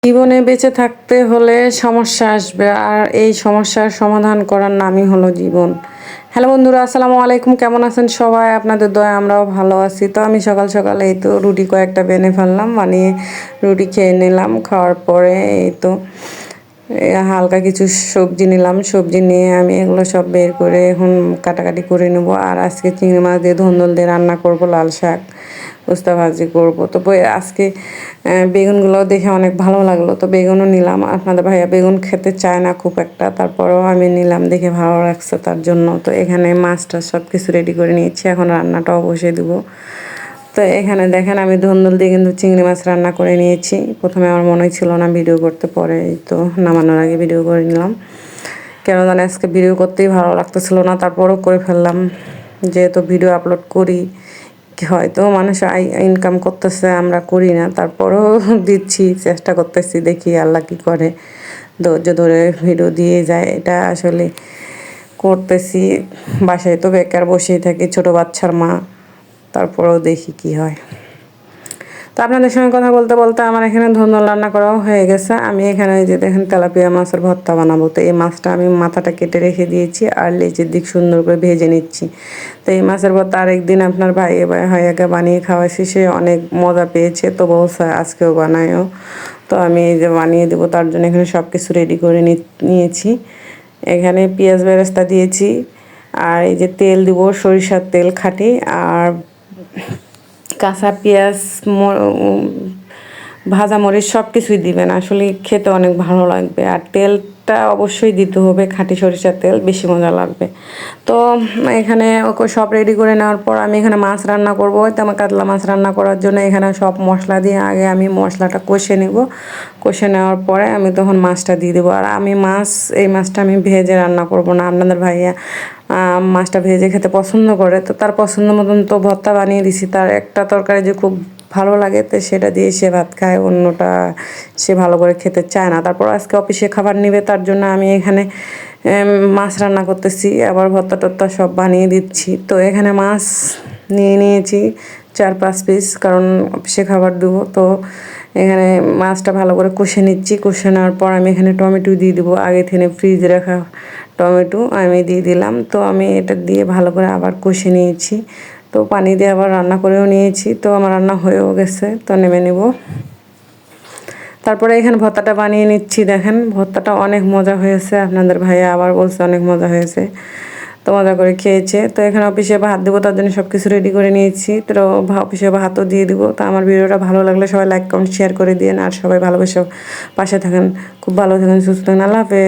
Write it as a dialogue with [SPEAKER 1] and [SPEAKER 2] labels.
[SPEAKER 1] জীবনে বেঁচে থাকতে হলে সমস্যা আসবে, আর এই সমস্যার সমাধান করার নামই হলো জীবন। হ্যালো বন্ধুরা, আসসালামু আলাইকুম। কেমন আছেন সবাই? আপনাদের দয়া আমরাও ভালো আছি। তো আমি সকাল সকাল এই তো রুটি কয়েকটা বেনে ফেললাম, বানিয়ে রুটি খেয়ে নিলাম। খাওয়ার পরে এই তো হালকা কিছু সবজি নিলাম। সবজি নিয়ে আমি এগুলো সব বের করে এখন কাটাকাটি করে নেবো। আর আজকে চিংড়ি মাছ দিয়ে ধন্দল দিয়ে রান্না করব, লাল শাক, উস্তা ভাজি করবো। তো আজকে বেগুনগুলো দেখে অনেক ভালো লাগলো, তো বেগুনও নিলাম। আপনাদের ভাইয়া বেগুন খেতে চায় না খুব একটা, তারপরেও আমি নিলাম, দেখে ভালো লাগছে তার জন্য। তো এখানে মাছটা সব কিছু রেডি করে নিয়েছি, এখন রান্নাটাও বসিয়ে দেবো। তো এখানে দেখেন আমি ধন্দল দিয়ে কিন্তু চিংড়ি মাছ রান্না করে নিয়েছি। প্রথমে আমার মনে ছিল না ভিডিও করতে, পরে তো নামানোর আগে ভিডিও করে নিলাম। কেন জানি আজকে ভিডিও করতেই ভালো লাগতেছিল না, তারপরও করে ফেললাম। যেহেতু ভিডিও আপলোড করি, হয়তো মানুষ ইনকাম করতেছে, আমরা করি না, তারপরেও দিচ্ছি, চেষ্টা করতেছি, দেখি আল্লাহ কী করে। ধৈর্য ধরে ভিডিও দিয়ে যায়, এটা আসলে করতেছি। বাসায় তো বেকার বসেই থাকি, ছোটো বাচ্চার মা, তারপরেও দেখি কি হয়। তো আপনাদের সঙ্গে কথা বলতে বলতে আমার এখানে ধন্দল রান্না করাও হয়ে গেছে। আমি এখানে যে দেখেন তেলাপিয়া মাছের ভর্তা বানাবো। তো এই মাছটা আমি মাথাটা কেটে রেখে দিয়েছি, আর লেজের দিক সুন্দর করে ভেজে নিচ্ছি। তো এই মাছের ভর্তা আরেকদিন আপনার ভাইয়াকে বানিয়ে খাওয়াইছি, সে অনেক মজা পেয়েছে, তো বলছে আজকেও বানায়ও। তো আমি এই যে বানিয়ে দেবো, তার জন্য এখানে সব কিছু রেডি করে নিয়েছি। এখানে পেঁয়াজ বেরেস্তা দিয়েছি, আর এই যে তেল দিব, সরিষার তেল খাঁটি, আর কাঁচা পেঁয়াজ, ভাজা মরিচ সব কিছুই দিবেন, আসলে খেতে অনেক ভালো লাগবে। আর তেলটা অবশ্যই দিতে হবে খাঁটি সরিষার তেল, বেশি মজা লাগবে। তো এখানে ওকে সব রেডি করে নেওয়ার পর আমি এখানে মাছ রান্না করবো। তো আমার কাতলা মাছ রান্না করার জন্য এখানে সব মশলা দিয়ে আগে আমি মশলাটা কষে নেব। কষে নেওয়ার পরে আমি তখন মাছটা দিয়ে দেবো। আর আমি এই মাছটা আমি ভেজে রান্না করব না। আপনাদের ভাইয়া মাছটা ভেজে খেতে পছন্দ করে, তো তার পছন্দ মতন তো ভর্তা বানিয়ে দিছি। তার একটা তরকারি যে খুব ভালো লাগে, তো সেটা দিয়ে সে ভাত খায়, অন্যটা সে ভালো করে খেতে চায় না। তারপর আজকে অফিসে খাবার নেবে, তার জন্য আমি এখানে মাছ রান্না করতেছি, আবার ভর্তা টর্তা সব বানিয়ে দিচ্ছি। তো এখানে মাছ নিয়ে নিয়েছি 4-5 পিস, কারণ অফিসে খাবার দেবো। তো এখানে মাছটা ভালো করে কষে নিচ্ছি। কষে নেওয়ার পর আমি এখানে টমেটো দিয়ে দেবো, আগে থেকে ফ্রিজে রাখা টমেটো আমি দিয়ে দিলাম। তো আমি এটা দিয়ে ভালো করে আবার কষে নিয়েছি। তো পানি দিয়ে আবার রান্না করেও নিয়েছি। তো আমার রান্না হয়েও গেছে, তো নেমে নেব। তারপরে এখানে ভর্তাটা বানিয়ে নিচ্ছি। দেখেন ভর্তাটা অনেক মজা হয়েছে, আপনাদের ভাইয়া আবার বলছে অনেক মজা হয়েছে, তো মজা করে খেয়েছে। তো এখানে অফিসে ভাত দেবো, তার জন্য সব কিছু রেডি করে নিয়েছি। তো অফিসে ভাতও দিয়ে দেবো। তো আমার ভিডিওটা ভালো লাগলে সবাই লাইক কমেন্ট শেয়ার করে দিন, আর সবাই ভালোবেসে পাশে থাকেন। খুব ভালো থাকেন, সুস্থ থাকেন। আল্লাহ হাফেজ।